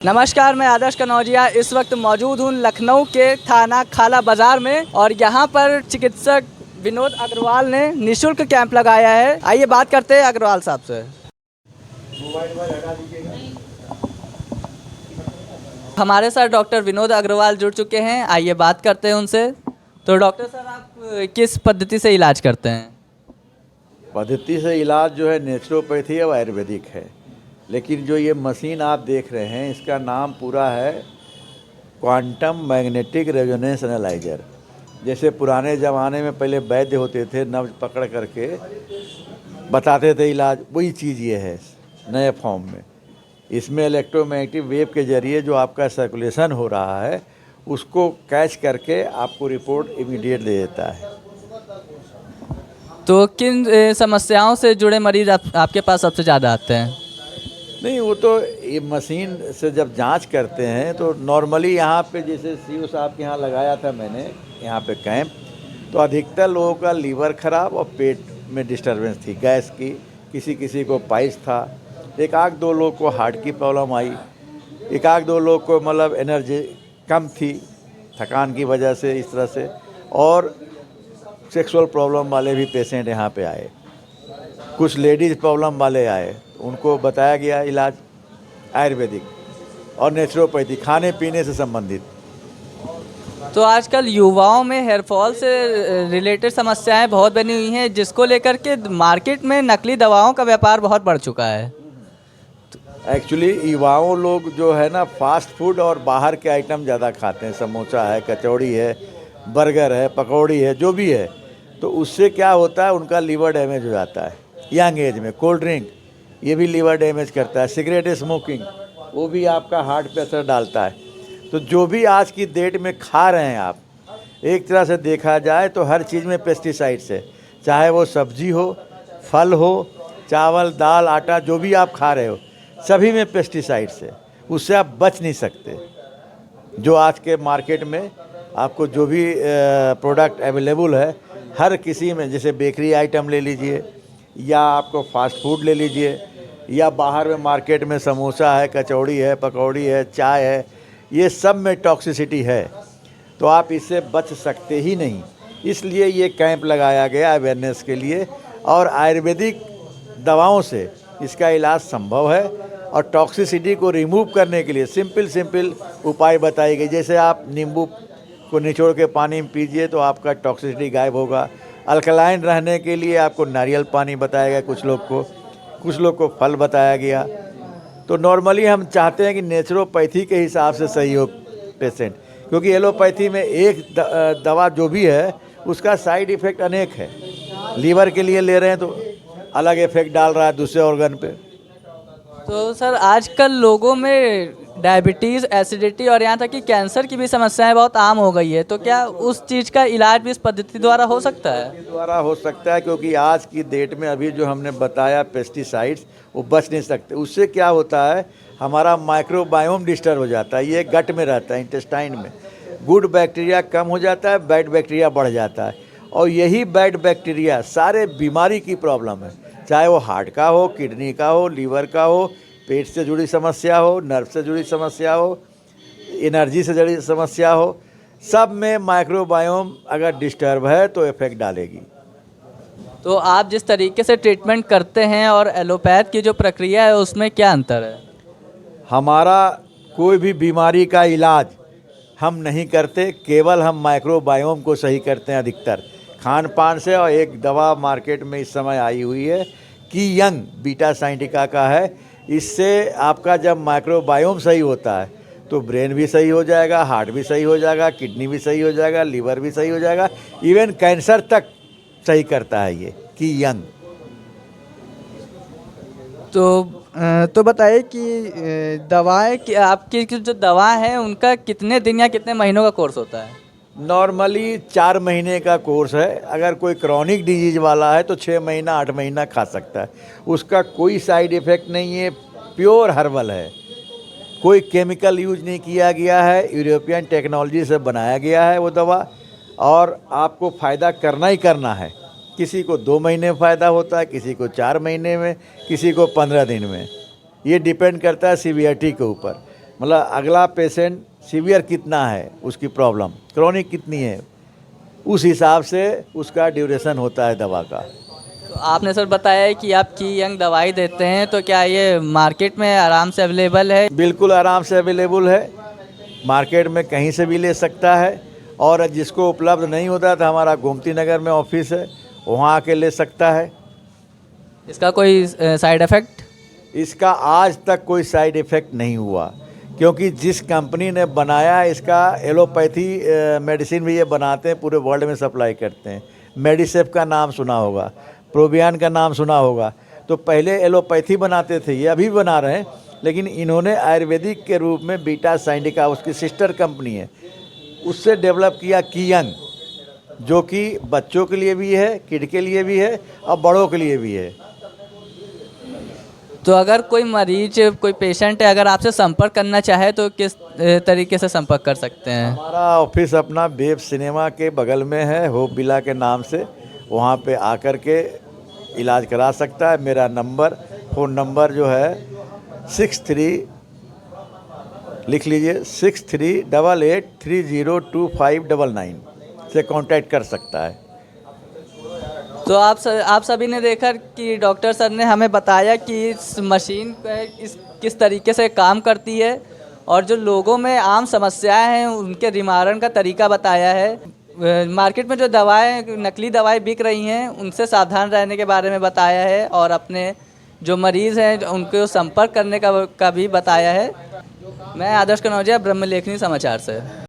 नमस्कार, मैं आदर्श कनौजिया इस वक्त मौजूद हूँ लखनऊ के थाना खाला बाजार में और यहाँ पर चिकित्सक विनोद अग्रवाल ने निःशुल्क कैंप लगाया है। आइए बात करते हैं अग्रवाल साहब से। हमारे साथ डॉक्टर विनोद अग्रवाल जुड़ चुके हैं, आइए बात करते हैं उनसे। तो डॉक्टर सर, आप किस पद्धति से इलाज करते हैं? पद्धति से इलाज जो है नेचुरोपैथी और आयुर्वेदिक है, लेकिन जो ये मशीन आप देख रहे हैं इसका नाम पूरा है क्वांटम मैग्नेटिक रेजोनेंस एनालाइजर। जैसे पुराने ज़माने में पहले वैद्य होते थे, नब्ज पकड़ करके बताते थे इलाज, वही चीज़ ये है नए फॉर्म में। इसमें इलेक्ट्रोमैग्नेटिक वेव के ज़रिए जो आपका सर्कुलेशन हो रहा है उसको कैच करके आपको रिपोर्ट इमीडिएट दे देता है। तो किन समस्याओं से जुड़े मरीज आपके पास सबसे ज़्यादा आते हैं? नहीं, वो तो ये मशीन से जब जांच करते हैं तो नॉर्मली यहाँ पे जैसे सीओ साहब के यहाँ लगाया था मैंने यहाँ पे कैंप, तो अधिकतर लोगों का लीवर ख़राब और पेट में डिस्टर्बेंस थी, गैस की, किसी किसी को पाइल्स था, एक आध दो लोग को हार्ट की प्रॉब्लम आई, एक आध दो लोग को मतलब एनर्जी कम थी थकान की वजह से, इस तरह से। और सेक्सुअल प्रॉब्लम वाले भी पेशेंट यहाँ पे आए, कुछ लेडीज़ प्रॉब्लम वाले आए, उनको बताया गया इलाज आयुर्वेदिक और नेचुरोपैथी खाने पीने से संबंधित। तो आजकल युवाओं में हेयर फॉल से रिलेटेड समस्याएं बहुत बनी हुई हैं, जिसको लेकर के मार्केट में नकली दवाओं का व्यापार बहुत बढ़ चुका है। एक्चुअली युवाओं लोग जो है ना फास्ट फूड और बाहर के आइटम ज़्यादा खाते हैं, समोसा है, कचौड़ी है, बर्गर है, पकौड़ी है, जो भी है। तो उससे क्या होता है, उनका लीवर डैमेज हो जाता है यंग एज में। कोल्ड ड्रिंक ये भी लीवर डैमेज करता है, सिगरेट स्मोकिंग वो भी आपका हार्ट पे असर डालता है। तो जो भी आज की डेट में खा रहे हैं आप, एक तरह से देखा जाए तो हर चीज़ में पेस्टिसाइड्स है, चाहे वो सब्जी हो, फल हो, चावल दाल आटा, जो भी आप खा रहे हो सभी में पेस्टिसाइड्स है, उससे आप बच नहीं सकते। जो आज के मार्केट में आपको जो भी प्रोडक्ट अवेलेबल है हर किसी में, जैसे बेकरी आइटम ले लीजिए या आपको फास्ट फूड ले लीजिए या बाहर में मार्केट में समोसा है, कचौड़ी है, पकौड़ी है, चाय है, ये सब में टॉक्सिसिटी है। तो आप इससे बच सकते ही नहीं, इसलिए ये कैंप लगाया गया अवेयरनेस के लिए। और आयुर्वेदिक दवाओं से इसका इलाज संभव है और टॉक्सिसिटी को रिमूव करने के लिए सिंपल उपाय बताए गए। जैसे आप नींबू को निचोड़ के पानी में पीजिए तो आपका टॉक्सिसिटी गायब होगा। अल्कलाइन रहने के लिए आपको नारियल पानी बताया गया, कुछ लोग को फल बताया गया। तो नॉर्मली हम चाहते हैं कि नेचुरोपैथी के हिसाब से सही हो पेशेंट, क्योंकि एलोपैथी में एक दवा जो भी है उसका साइड इफ़ेक्ट अनेक है। लीवर के लिए ले रहे हैं तो अलग इफेक्ट डाल रहा है दूसरे ऑर्गन पे। तो सर, आजकल लोगों में डायबिटीज़, एसिडिटी और यहाँ तक कि कैंसर की भी समस्याएं बहुत आम हो गई है, तो क्या उस चीज़ का इलाज भी इस पद्धति द्वारा हो सकता है? द्वारा हो सकता है, क्योंकि आज की डेट में अभी जो हमने बताया पेस्टिसाइड्स, वो बच नहीं सकते। उससे क्या होता है, हमारा माइक्रोबायोम डिस्टर्ब हो जाता है, ये गट में रहता है, इंटेस्टाइन में। गुड बैक्टीरिया कम हो जाता है, बैड बैक्टीरिया बढ़ जाता है, और यही बैड बैक्टीरिया सारे बीमारी की प्रॉब्लम है, चाहे वो हार्ट का हो, किडनी का हो, लीवर का हो, पेट से जुड़ी समस्या हो, नर्व से जुड़ी समस्या हो, एनर्जी से जुड़ी समस्या हो, सब में माइक्रोबायोम अगर डिस्टर्ब है तो इफेक्ट डालेगी। तो आप जिस तरीके से ट्रीटमेंट करते हैं और एलोपैथ की जो प्रक्रिया है उसमें क्या अंतर है? हमारा कोई भी बीमारी का इलाज हम नहीं करते, केवल हम माइक्रोबायोम को सही करते हैं अधिकतर खान पान से। और एक दवा मार्केट में इस समय आई हुई है कि यंग बीटा साइंटिका का है, इससे आपका जब माइक्रोबायोम सही होता है तो ब्रेन भी सही हो जाएगा, हार्ट भी सही हो जाएगा, किडनी भी सही हो जाएगा, लीवर भी सही हो जाएगा, इवन कैंसर तक सही करता है ये कि यंग। तो बताइए कि दवाएं कि आपकी जो दवा है उनका कितने दिन या कितने महीनों का कोर्स होता है? नॉर्मली 4 महीने का कोर्स है। अगर कोई क्रॉनिक डिजीज वाला है तो 6 महीना 8 महीना खा सकता है। उसका कोई साइड इफ़ेक्ट नहीं है, प्योर हर्बल है, कोई केमिकल यूज नहीं किया गया है, यूरोपियन टेक्नोलॉजी से बनाया गया है वो दवा, और आपको फ़ायदा करना ही करना है। किसी को 2 महीने फ़ायदा होता है, किसी को 4 महीने में, किसी को 15 दिन में, ये डिपेंड करता है सीवियरिटी के ऊपर। मतलब अगला पेशेंट सीवियर कितना है, उसकी प्रॉब्लम क्रॉनिक कितनी है, उस हिसाब से उसका ड्यूरेशन होता है दवा का। तो आपने सर बताया है कि आप की यंग दवाई देते हैं, तो क्या ये मार्केट में आराम से अवेलेबल है? बिल्कुल आराम से अवेलेबल है, मार्केट में कहीं से भी ले सकता है। और जिसको उपलब्ध नहीं होता तो हमारा गोमती नगर में ऑफिस है, वहाँ आके ले सकता है। इसका कोई साइड इफ़ेक्ट? इसका आज तक कोई साइड इफ़ेक्ट नहीं हुआ, क्योंकि जिस कंपनी ने बनाया इसका एलोपैथी मेडिसिन भी ये बनाते हैं, पूरे वर्ल्ड में सप्लाई करते हैं। मेडिसेप का नाम सुना होगा, प्रोबियान का नाम सुना होगा। तो पहले एलोपैथी बनाते थे, ये अभी भी बना रहे हैं, लेकिन इन्होंने आयुर्वेदिक के रूप में बीटा साइंटिका, उसकी सिस्टर कंपनी है, उससे डेवलप किया कियंग, जो कि बच्चों के लिए भी है, किड के लिए भी है और बड़ों के लिए भी है। तो अगर कोई मरीज, कोई पेशेंट है, अगर आपसे संपर्क करना चाहे तो किस तरीके से संपर्क कर सकते हैं? हमारा ऑफिस अपना बेब सिनेमा के बगल में है, होप बिला के नाम से, वहाँ पे आकर के इलाज करा सकता है। मेरा नंबर, फ़ोन नंबर जो है 63, लिख लीजिए 6388302599 से कांटेक्ट कर सकता है। तो आप सभी ने देखा कि डॉक्टर सर ने हमें बताया कि इस मशीन इस किस तरीके से काम करती है, और जो लोगों में आम समस्याएं हैं उनके निवारण का तरीका बताया है। मार्केट में जो दवाएं, नकली दवाएं बिक रही हैं, उनसे सावधान रहने के बारे में बताया है, और अपने जो मरीज़ हैं उनको संपर्क करने का भी बताया है। मैं आदर्श कनौजिया, ब्रह्मलेखनी समाचार से।